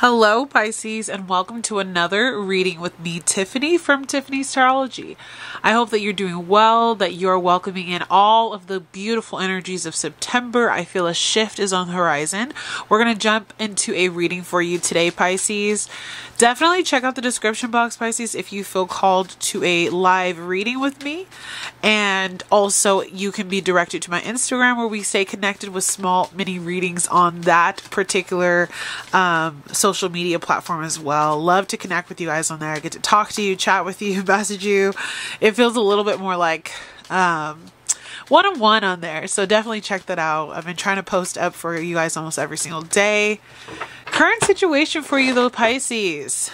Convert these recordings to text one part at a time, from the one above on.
Hello Pisces, and welcome to another reading with me, Tiffany from tiffanystarology. I hope that you're doing well, that you're welcoming in all of the beautiful energies of September. I feel a shift is on the horizon. We're going to jump into a reading for you today, Pisces. Definitely check out the description box, Pisces, if you feel called to a live reading with me. And also you can be directed to my Instagram, where we stay connected with small mini readings on that particular social media platform as well. Love to connect with you guys on there. I get to talk to you, chat with you, message you. It feels a little bit more like one-on-one on there. So definitely check that out. I've been trying to post up for you guys almost every single day. Current situation for you though, Pisces.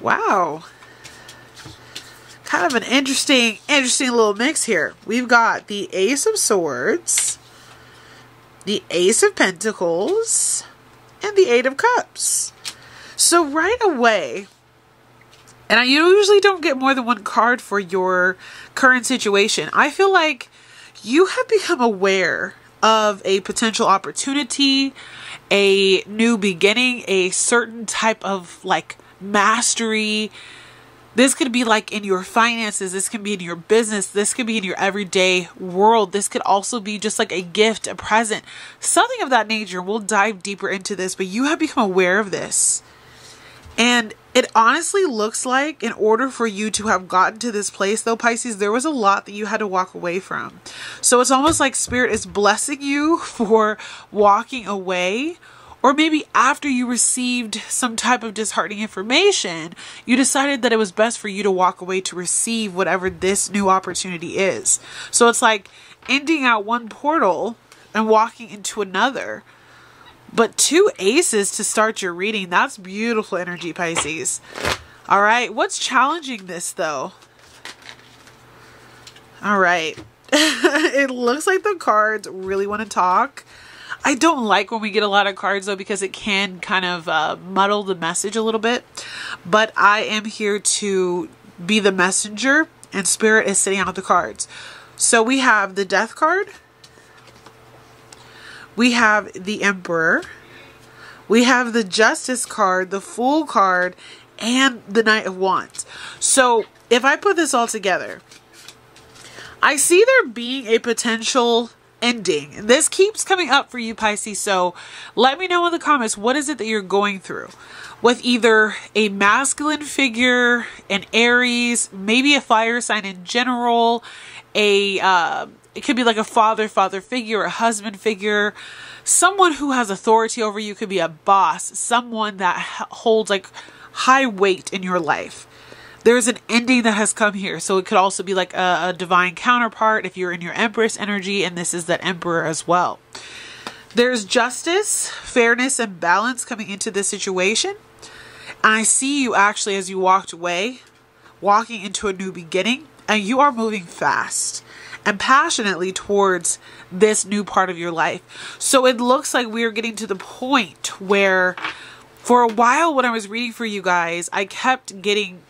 Wow. Kind of an interesting little mix here. We've got the Ace of Swords, the Ace of Pentacles, and the Eight of Cups. So right away, and I usually don't get more than one card for your current situation, I feel like you have become aware of a potential opportunity, a new beginning, a certain type of like mastery. This could be like in your finances. This can be in your business. This could be in your everyday world. This could also be just like a gift, a present, something of that nature. We'll dive deeper into this, but you have become aware of this. And it honestly looks like in order for you to have gotten to this place though, Pisces, there was a lot that you had to walk away from. So it's almost like Spirit is blessing you for walking away. Or maybe after you received some type of disheartening information, you decided that it was best for you to walk away to receive whatever this new opportunity is. So it's like ending out one portal and walking into another. But two aces to start your reading. That's beautiful energy, Pisces. All right. What's challenging this though? All right. It looks like the cards really want to talk. I don't like when we get a lot of cards though, because it can kind of muddle the message a little bit. But I am here to be the messenger, and Spirit is sitting out the cards. So we have the Death card. We have the Emperor. We have the Justice card, the Fool card, and the Knight of Wands. So if I put this all together, I see there being a potential ending. This keeps coming up for you, Pisces. So let me know in the comments, what is it that you're going through with either a masculine figure, an Aries, maybe a fire sign in general, it could be like a father figure, a husband figure, someone who has authority over you. Could be a boss, someone that holds like high weight in your life. There's an ending that has come here. So it could also be like a divine counterpart if you're in your Empress energy, and this is that Emperor as well. There's justice, fairness, and balance coming into this situation. And I see you actually, as you walked away, walking into a new beginning, and you are moving fast and passionately towards this new part of your life. So it looks like we are getting to the point where for a while when I was reading for you guys, I kept getting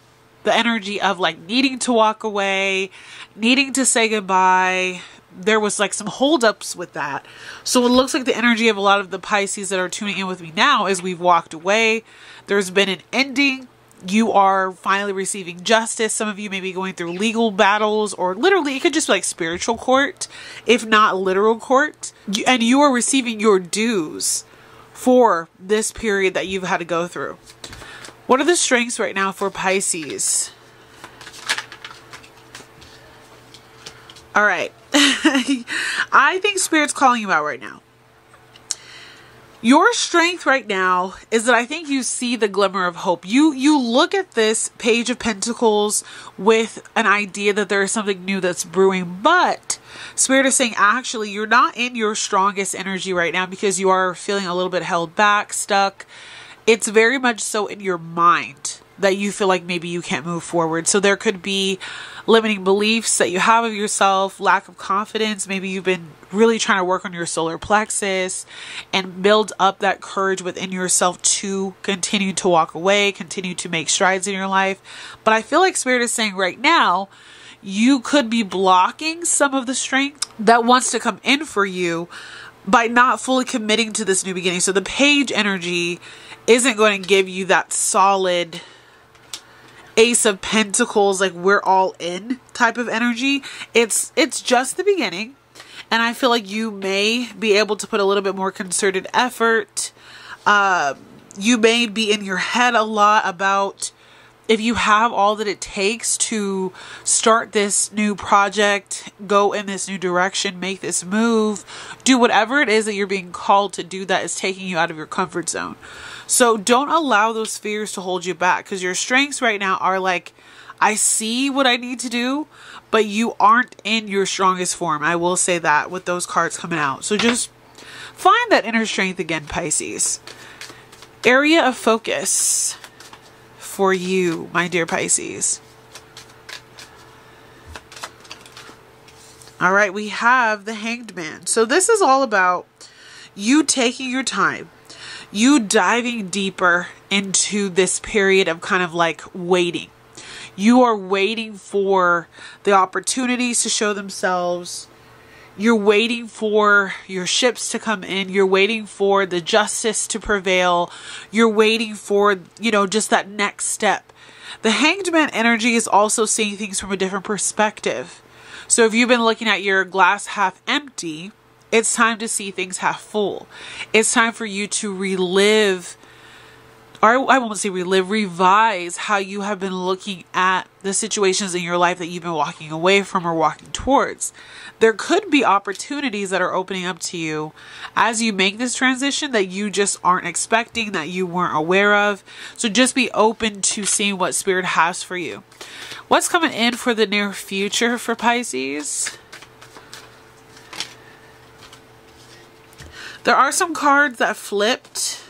the energy of like needing to walk away, needing to say goodbye. There was like some holdups with that. So it looks like the energy of a lot of the Pisces that are tuning in with me now is we've walked away. There's been an ending. You are finally receiving justice. Some of you may be going through legal battles, or literally it could just be like spiritual court, if not literal court. And you are receiving your dues for this period that you've had to go through. What are the strengths right now for Pisces? All right. I think Spirit's calling you out right now. Your strength right now is that I think you see the glimmer of hope. You look at this Page of Pentacles with an idea that there is something new that's brewing, but Spirit is saying actually you're not in your strongest energy right now because you are feeling a little bit held back, stuck. It's very much so in your mind that you feel like maybe you can't move forward. So there could be limiting beliefs that you have of yourself, lack of confidence. Maybe you've been really trying to work on your solar plexus and build up that courage within yourself to continue to walk away, continue to make strides in your life. But I feel like Spirit is saying right now, you could be blocking some of the strength that wants to come in for you by not fully committing to this new beginning. So the Page energy isn't going to give you that solid Ace of Pentacles, like we're all in type of energy. It's just the beginning. And I feel like you may be able to put a little bit more concerted effort. You may be in your head a lot about if you have all that it takes to start this new project, go in this new direction, make this move, do whatever it is that you're being called to do that is taking you out of your comfort zone. So don't allow those fears to hold you back, because your strengths right now are like, I see what I need to do, but you aren't in your strongest form. I will say that with those cards coming out. So just find that inner strength again, Pisces. Area of focus for you, my dear Pisces. All right, we have the Hanged Man. So this is all about you taking your time, you diving deeper into this period of kind of like waiting. You are waiting for the opportunities to show themselves. You're waiting for your ships to come in. You're waiting for the justice to prevail. You're waiting for, you know, just that next step. The Hanged Man energy is also seeing things from a different perspective. So if you've been looking at your glass half empty, it's time to see things half full. It's time for you to relive, or I won't say relive, revise how you have been looking at the situations in your life that you've been walking away from or walking towards. There could be opportunities that are opening up to you as you make this transition that you just aren't expecting, that you weren't aware of. So just be open to seeing what Spirit has for you. What's coming in for the near future for Pisces? There are some cards that flipped.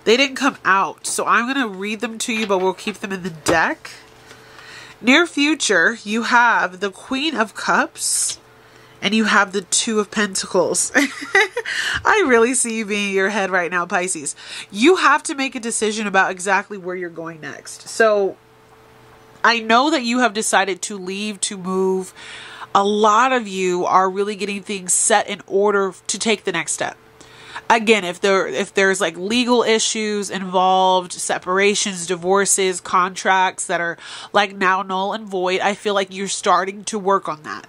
They didn't come out, so I'm going to read them to you, but we'll keep them in the deck. Near future, you have the Queen of Cups, and you have the Two of Pentacles. I really see you being in your head right now, Pisces. You have to make a decision about exactly where you're going next. So I know that you have decided to leave, to move. A lot of you are really getting things set in order to take the next step. Again, if there's like legal issues involved, separations, divorces, contracts that are like now null and void, I feel like you're starting to work on that.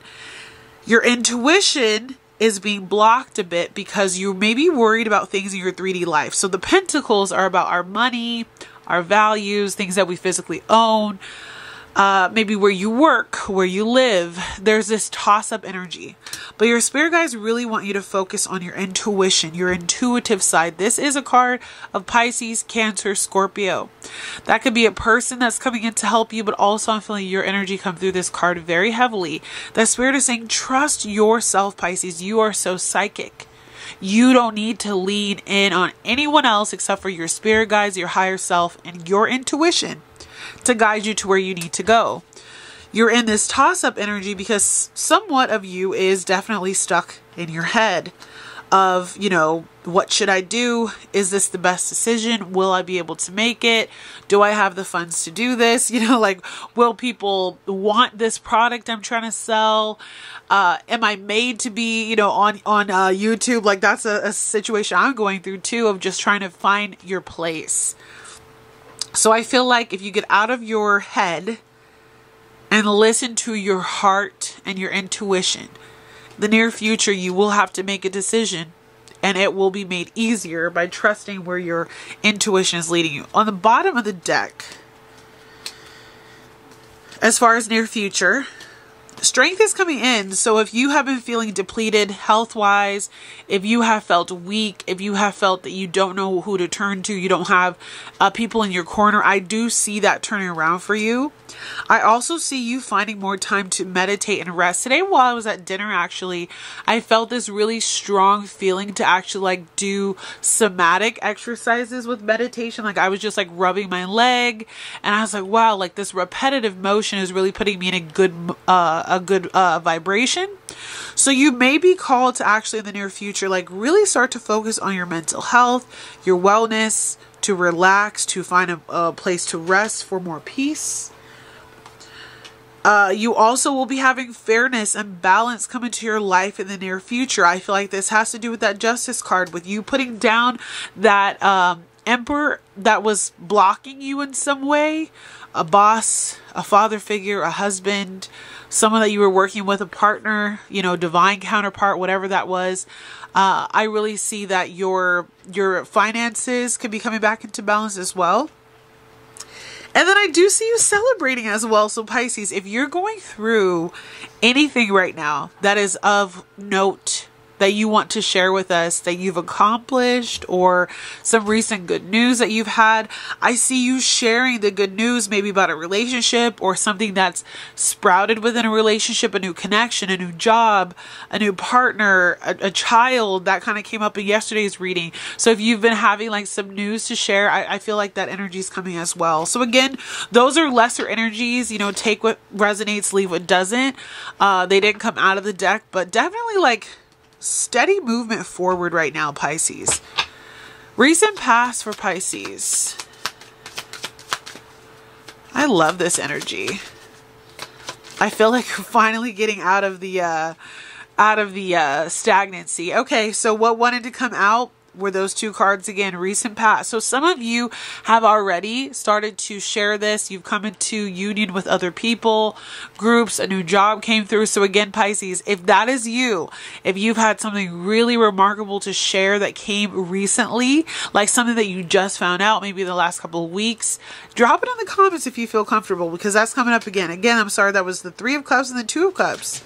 Your intuition is being blocked a bit because you may be worried about things in your 3D life. So the Pentacles are about our money, our values, things that we physically own. Maybe where you work, where you live. There's this toss-up energy. But your spirit guides really want you to focus on your intuition, your intuitive side. This is a card of Pisces, Cancer, Scorpio. That could be a person that's coming in to help you, but also I'm feeling your energy come through this card very heavily. The spirit is saying, trust yourself, Pisces. You are so psychic. You don't need to lean in on anyone else except for your spirit guides, your higher self, and your intuition to guide you to where you need to go. You're in this toss-up energy because somewhat of you is definitely stuck in your head of, you know, what should I do? Is this the best decision? Will I be able to make it? Do I have the funds to do this? You know, like, will people want this product I'm trying to sell? Am I made to be, you know, on YouTube? Like, that's a situation I'm going through too, of just trying to find your place. So I feel like if you get out of your head and listen to your heart and your intuition, the near future, you will have to make a decision, and it will be made easier by trusting where your intuition is leading you. On the bottom of the deck, as far as near future, strength is coming in. So if you have been feeling depleted health-wise, if you have felt weak, if you have felt that you don't know who to turn to, you don't have people in your corner, I do see that turning around for you. I also see you finding more time to meditate and rest. Today while I was at dinner, actually, I felt this really strong feeling to actually like do somatic exercises with meditation. Like I was just like rubbing my leg, and I was like, wow, like this repetitive motion is really putting me in a good vibration. So you may be called to actually in the near future, like really start to focus on your mental health, your wellness, to relax, to find a place to rest for more peace. You also will be having fairness and balance come into your life in the near future. I feel like this has to do with that Justice card, with you putting down that emperor that was blocking you in some way, a boss, a father figure, a husband, someone that you were working with, a partner, you know, divine counterpart, whatever that was. I really see that your finances could be coming back into balance as well. And then I do see you celebrating as well. So Pisces, if you're going through anything right now that is of note, that you want to share with us, that you've accomplished, or some recent good news that you've had, I see you sharing the good news, maybe about a relationship or something that's sprouted within a relationship, a new connection, a new job, a new partner, a child that kind of came up in yesterday's reading. So if you've been having like some news to share, I feel like that energy is coming as well. So again, those are lesser energies, you know, take what resonates, leave what doesn't. They didn't come out of the deck, but definitely like steady movement forward right now, Pisces. Recent past for Pisces. I love this energy. I feel like we're finally getting out of the stagnancy. Okay, so what wanted to come out were those two cards again, recent past. So some of you have already started to share this. You've come into union with other people, groups, a new job came through. So again, Pisces, if that is you, if you've had something really remarkable to share that came recently, like something that you just found out maybe in the last couple of weeks, drop it in the comments if you feel comfortable, because that's coming up again. Again, I'm sorry, that was the Three of Cups and the Two of Cups.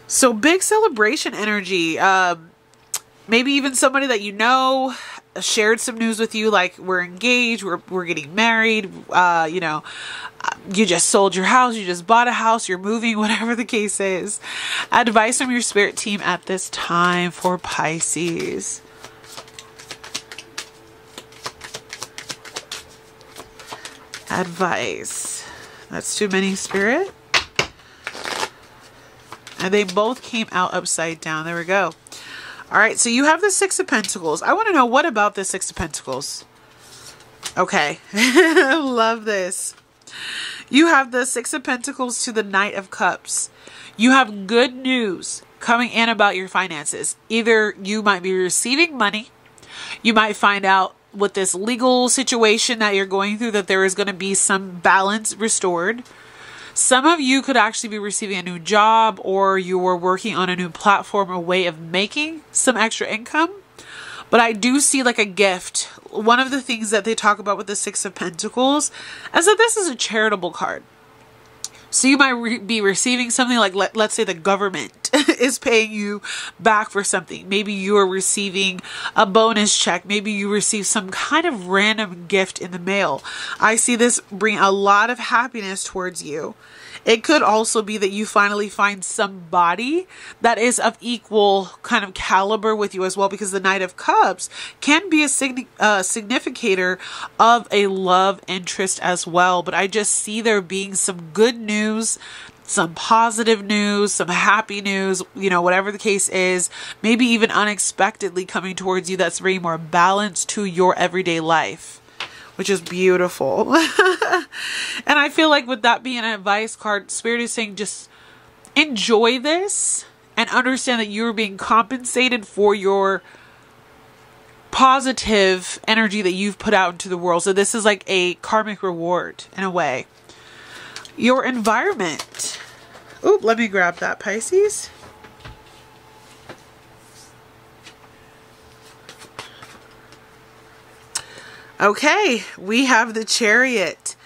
So big celebration energy. Maybe even somebody that you know shared some news with you, like we're engaged, we're getting married, you know, you just sold your house, you just bought a house, you're moving, whatever the case is. Advice from your spirit team at this time for Pisces. Advice. That's too many, Spirit. And they both came out upside down. There we go. All right, so you have the Six of Pentacles. I want to know, what about the Six of Pentacles? Okay, love this. You have the Six of Pentacles to the Knight of Cups. You have good news coming in about your finances. Either you might be receiving money. You might find out with this legal situation that you're going through that there is going to be some balance restored. Some of you could actually be receiving a new job, or you were working on a new platform, a way of making some extra income. But I do see like a gift. One of the things that they talk about with the Six of Pentacles is that this is a charitable card. So you might be receiving something like, let's say the government is paying you back for something. Maybe you are receiving a bonus check. Maybe you receive some kind of random gift in the mail. I see this bring a lot of happiness towards you. It could also be that you finally find somebody that is of equal kind of caliber with you as well, because the Knight of Cups can be a significator of a love interest as well. But I just see there being some good news, some positive news, some happy news, you know, whatever the case is, maybe even unexpectedly coming towards you that's bringing more balance to your everyday life, which is beautiful. And I feel like with that being an advice card, Spirit is saying just enjoy this and understand that you're being compensated for your positive energy that you've put out into the world. So this is like a karmic reward in a way. Your environment. Oop, let me grab that, Pisces. Okay, we have the Chariot.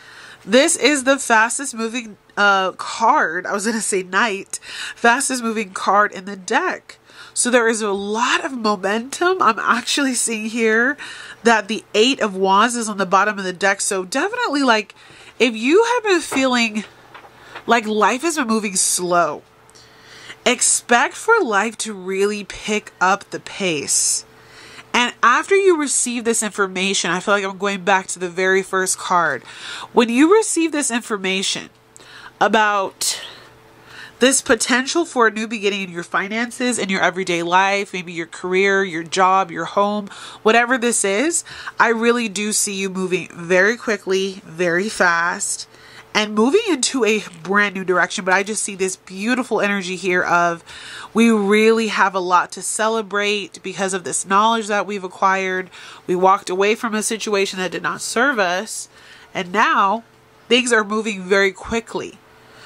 This is the fastest moving card. I was going to say knight. Fastest moving card in the deck. So there is a lot of momentum. I'm actually seeing here that the Eight of Wands is on the bottom of the deck. So definitely, like, if you have been feeling like life has been moving slow, expect for life to really pick up the pace. And after you receive this information, I feel like I'm going back to the very first card. When you receive this information about this potential for a new beginning in your finances, in your everyday life, maybe your career, your job, your home, whatever this is, I really do see you moving very quickly, very fast, and moving into a brand new direction. But I just see this beautiful energy here of we really have a lot to celebrate because of this knowledge that we've acquired. We walked away from a situation that did not serve us, and now things are moving very quickly.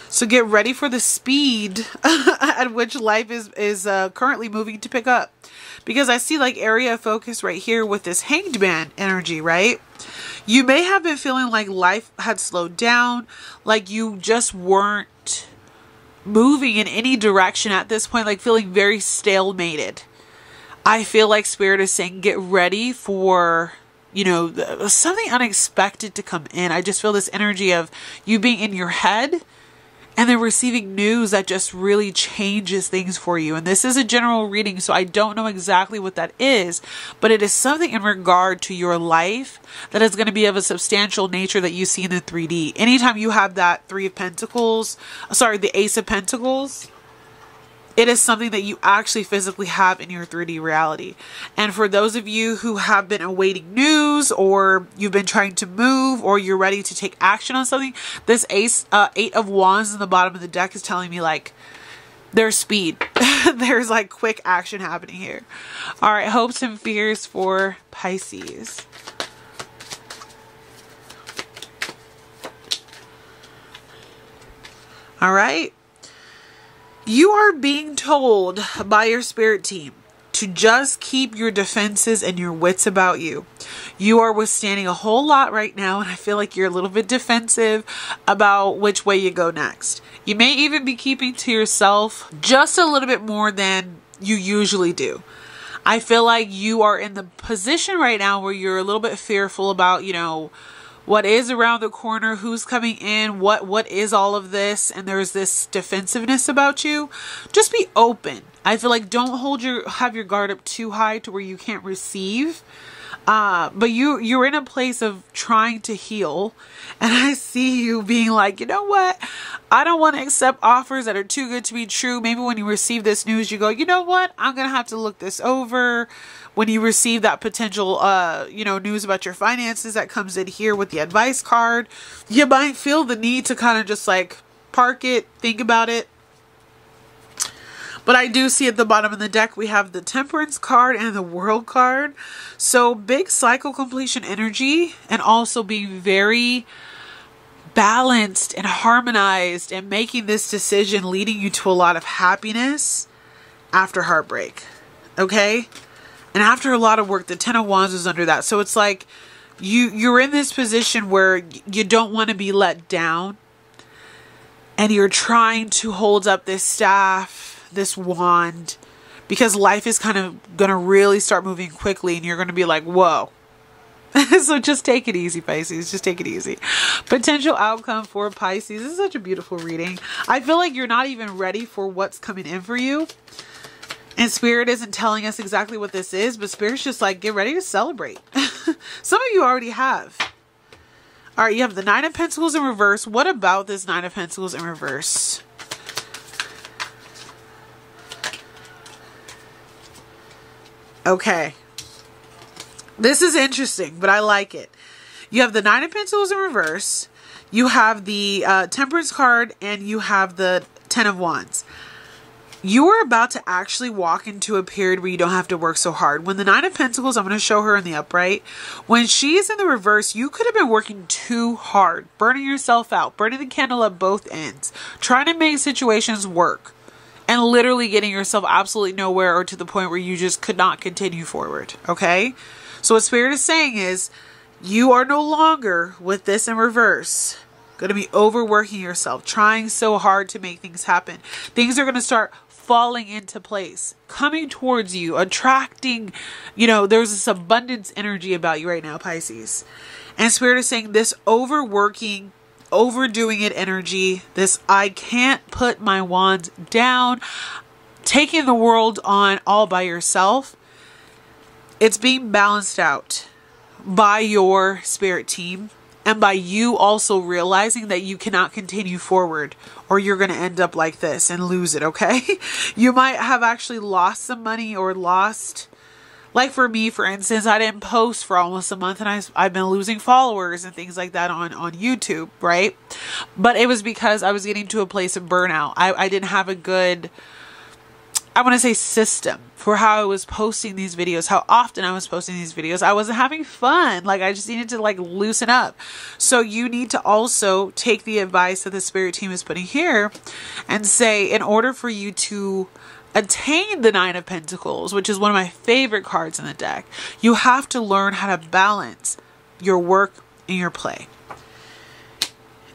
So get ready for the speed at which life is currently moving to pick up. Because I see like area of focus right here with this Hanged Man energy, right? You may have been feeling like life had slowed down, like you just weren't moving in any direction at this point, like feeling very stalemated. I feel like Spirit is saying get ready for, you know, something unexpected to come in. I just feel this energy of you being in your head and then receiving news that just really changes things for you. And this is a general reading, so I don't know exactly what that is, but it is something in regard to your life that is going to be of a substantial nature that you see in the 3D. Anytime you have that the Ace of Pentacles, it is something that you actually physically have in your 3D reality. And for those of you who have been awaiting news, or you've been trying to move, or you're ready to take action on something, this Eight of Wands in the bottom of the deck is telling me like there's speed. There's like quick action happening here. All right, hopes and fears for Pisces. All right. You are being told by your spirit team to just keep your defenses and your wits about you. You are withstanding a whole lot right now, and I feel like you're a little bit defensive about which way you go next. You may even be keeping to yourself just a little bit more than you usually do. I feel like you are in the position right now where you're a little bit fearful about, you know, what is around the corner, who's coming in, what is all of this, and there's this defensiveness about you. Just be open. I feel like don't have your guard up too high to where you can't receive. But you're in a place of trying to heal, and I see you being like, you know what? I don't want to accept offers that are too good to be true. Maybe when you receive this news, you go, you know what? I'm going to have to look this over. When you receive that potential, news about your finances that comes in here with the advice card, you might feel the need to kind of just like park it, think about it. But I do see at the bottom of the deck, we have the Temperance card and the World card. So big cycle completion energy, and also being very balanced and harmonized and making this decision leading you to a lot of happiness after heartbreak. Okay? And after a lot of work, the Ten of Wands is under that. So it's like you're in this position where you don't want to be let down. And you're trying to hold up this staff, this wand, because life is kind of going to really start moving quickly. And you're going to be like, whoa. So just take it easy, Pisces. Just take it easy. Potential outcome for Pisces. This is such a beautiful reading. I feel like you're not even ready for what's coming in for you. And Spirit isn't telling us exactly what this is, but Spirit's just like, get ready to celebrate. Some of you already have. All right, you have the Nine of Pentacles in reverse. What about this Nine of Pentacles in reverse? Okay. This is interesting, but I like it. You have the Nine of Pentacles in reverse. You have the Temperance card, and you have the Ten of Wands. You are about to actually walk into a period where you don't have to work so hard. When the Nine of Pentacles, I'm going to show her in the upright. When she's in the reverse, you could have been working too hard, burning yourself out, burning the candle at both ends, trying to make situations work, and literally getting yourself absolutely nowhere, or to the point where you just could not continue forward. Okay? So what Spirit is saying is, you are no longer with this in reverse going to be overworking yourself, trying so hard to make things happen. Things are going to start falling into place, coming towards you, attracting, there's this abundance energy about you right now, Pisces. And Spirit is saying this overworking, overdoing it energy, this I can't put my wands down, taking the world on all by yourself, it's being balanced out by your spirit team. And by you also realizing that you cannot continue forward, or you're going to end up like this and lose it, okay? You might have actually lost some money, or lost Like for me, for instance, I didn't post for almost a month and I've been losing followers and things like that on YouTube, right? But it was because I was getting to a place of burnout. I didn't have a good, I want to say, system for how I was posting these videos, how often I was posting these videos. I wasn't having fun. Like, I just needed to like loosen up. So you need to also take the advice that the spirit team is putting here and say, in order for you to attain the Nine of Pentacles, which is one of my favorite cards in the deck, you have to learn how to balance your work and your play.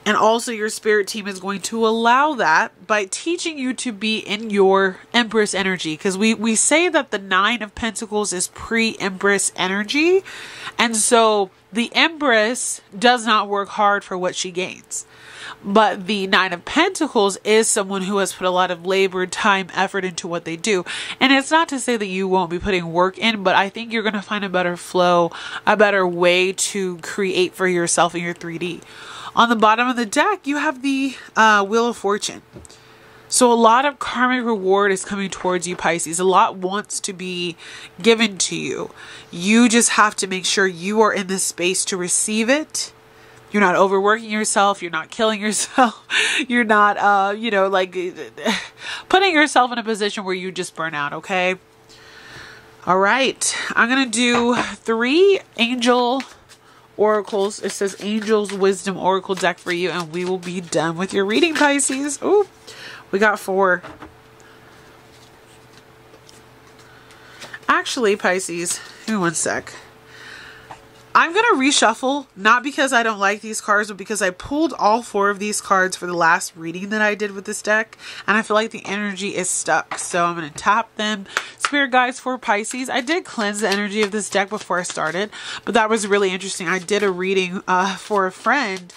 And also your spirit team is going to allow that by teaching you to be in your Empress energy. Because we say that the Nine of Pentacles is pre-Empress energy. And so the Empress does not work hard for what she gains. But the Nine of Pentacles is someone who has put a lot of labor, time, effort into what they do. And it's not to say that you won't be putting work in, but I think you're going to find a better flow, a better way to create for yourself in your 3D. On the bottom of the deck, you have the Wheel of Fortune. So a lot of karmic reward is coming towards you, Pisces. A lot wants to be given to you. You just have to make sure you are in this space to receive it. You're not overworking yourself. You're not killing yourself. You're not, you know, like putting yourself in a position where you just burn out, okay? All right. I'm going to do 3 angel oracles. It says Angel's Wisdom Oracle deck for you, and we will be done with your reading, Pisces. Oh, we got 4. Actually, Pisces, give me one sec. I'm going to reshuffle, not because I don't like these cards, but because I pulled all 4 of these cards for the last reading that I did with this deck, and I feel like the energy is stuck. So I'm going to tap them. Spirit guides for Pisces. I did cleanse the energy of this deck before I started, but that was really interesting. I did a reading for a friend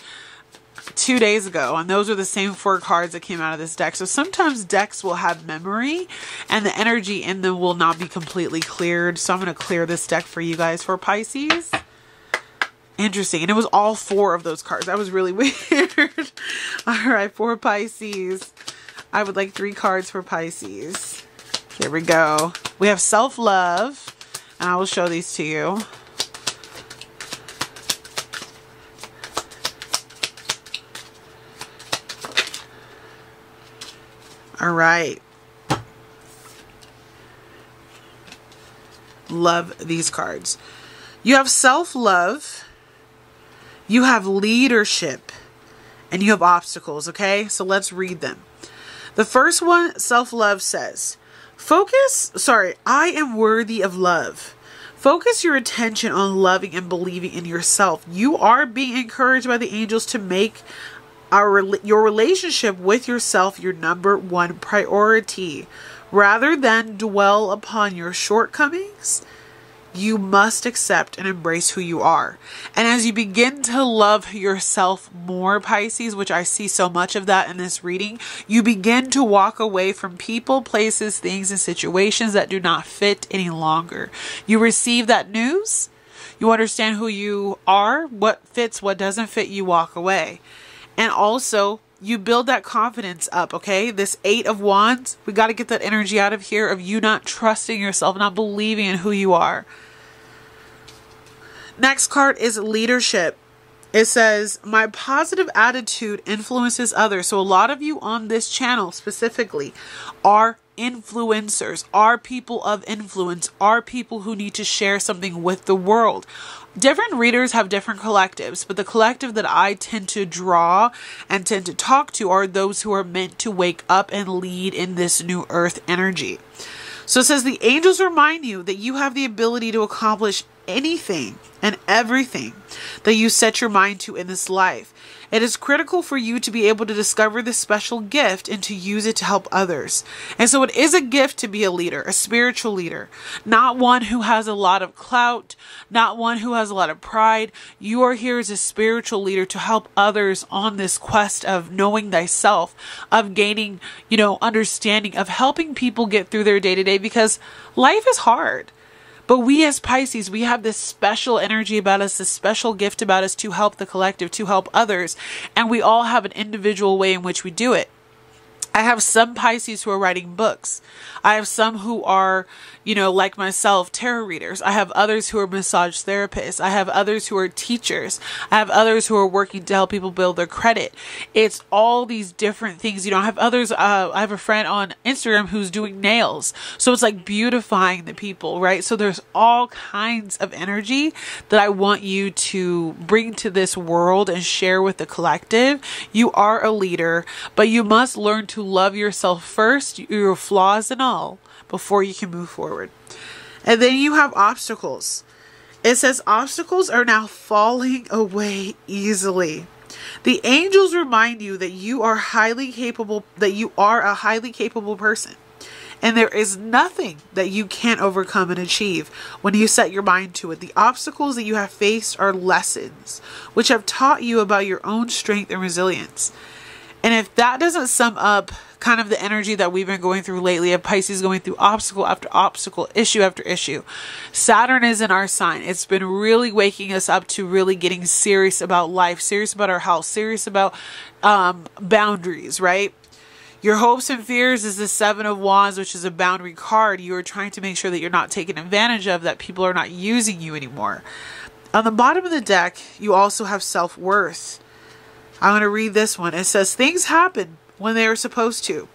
2 days ago, and those are the same 4 cards that came out of this deck. So sometimes decks will have memory and the energy in them will not be completely cleared. So I'm going to clear this deck for you guys for Pisces. Interesting. And it was all 4 of those cards. That was really weird. All right, for Pisces, I would like 3 cards for Pisces. Here we go. We have self-love, and I will show these to you. All right. Love these cards. You have self-love. You have leadership, and you have obstacles, okay? So let's read them. The first one, self-love, says, I am worthy of love. Focus your attention on loving and believing in yourself. You are being encouraged by the angels to make your relationship with yourself your #1 priority. Rather than dwell upon your shortcomings, you must accept and embrace who you are. And as you begin to love yourself more, Pisces, which I see so much of that in this reading, you begin to walk away from people, places, things, and situations that do not fit any longer. You receive that news. You understand who you are, what fits, what doesn't fit, you walk away. And also, you build that confidence up, okay? This 8 of Wands, we got to get that energy out of here of you not trusting yourself, not believing in who you are. Next card is leadership. It says, my positive attitude influences others. So a lot of you on this channel specifically are influencers, are people of influence, are people who need to share something with the world. Different readers have different collectives, but the collective that I tend to draw and tend to talk to are those who are meant to wake up and lead in this new earth energy. So it says the angels remind you that you have the ability to accomplish anything and everything that you set your mind to in this life. It is critical for you to be able to discover this special gift and to use it to help others. And so it is a gift to be a leader, a spiritual leader, not one who has a lot of clout, not one who has a lot of pride. You are here as a spiritual leader to help others on this quest of knowing thyself, of gaining, understanding, of helping people get through their day-to-day, because life is hard. But we as Pisces, we have this special energy about us, this special gift about us to help the collective, to help others. And we all have an individual way in which we do it. I have some Pisces who are writing books. I have some who are, like myself, tarot readers. I have others who are massage therapists. I have others who are teachers. I have others who are working to help people build their credit. It's all these different things. I have others, I have a friend on Instagram who's doing nails. So it's like beautifying the people, right? So there's all kinds of energy that I want you to bring to this world and share with the collective. You are a leader, but you must learn to love yourself first, your flaws and all, before you can move forward. And then you have obstacles. It says obstacles are now falling away easily. The angels remind you that you are highly capable, that you are a highly capable person. And there is nothing that you can't overcome and achieve when you set your mind to it. The obstacles that you have faced are lessons which have taught you about your own strength and resilience. And if that doesn't sum up kind of the energy that we've been going through lately of Pisces going through obstacle after obstacle, issue after issue, Saturn is in our sign. It's been really waking us up to really getting serious about life, serious about our health, serious about boundaries, right? Your hopes and fears is the Seven of Wands, which is a boundary card. You are trying to make sure that you're not taken advantage of, that people are not using you anymore. On the bottom of the deck, you also have self-worth. I'm going to read this one. It says, things happen when they are supposed to.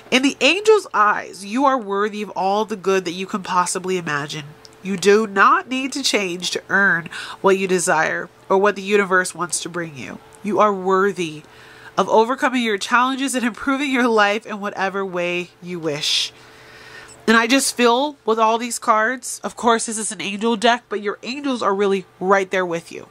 In the angel's eyes, you are worthy of all the good that you can possibly imagine. You do not need to change to earn what you desire or what the universe wants to bring you. You are worthy of overcoming your challenges and improving your life in whatever way you wish. And I just feel with all these cards, of course, this is an angel deck, but your angels are really right there with you.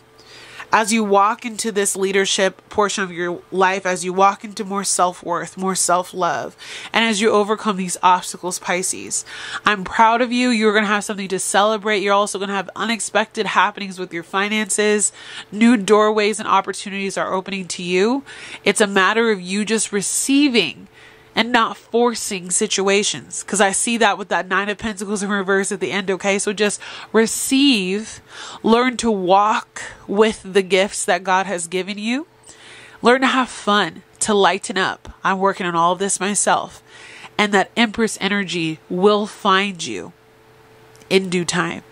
As you walk into this leadership portion of your life, as you walk into more self-worth, more self-love, and as you overcome these obstacles, Pisces, I'm proud of you. You're going to have something to celebrate. You're also going to have unexpected happenings with your finances. New doorways and opportunities are opening to you. It's a matter of you just receiving and not forcing situations. Because I see that with that Nine of Pentacles in reverse at the end, okay? So just receive, learn to walk with the gifts that God has given you. Learn to have fun, to lighten up. I'm working on all of this myself. And that Empress energy will find you in due time.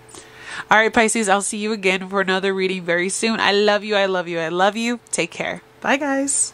All right, Pisces, I'll see you again for another reading very soon. I love you, I love you, I love you. Take care. Bye, guys.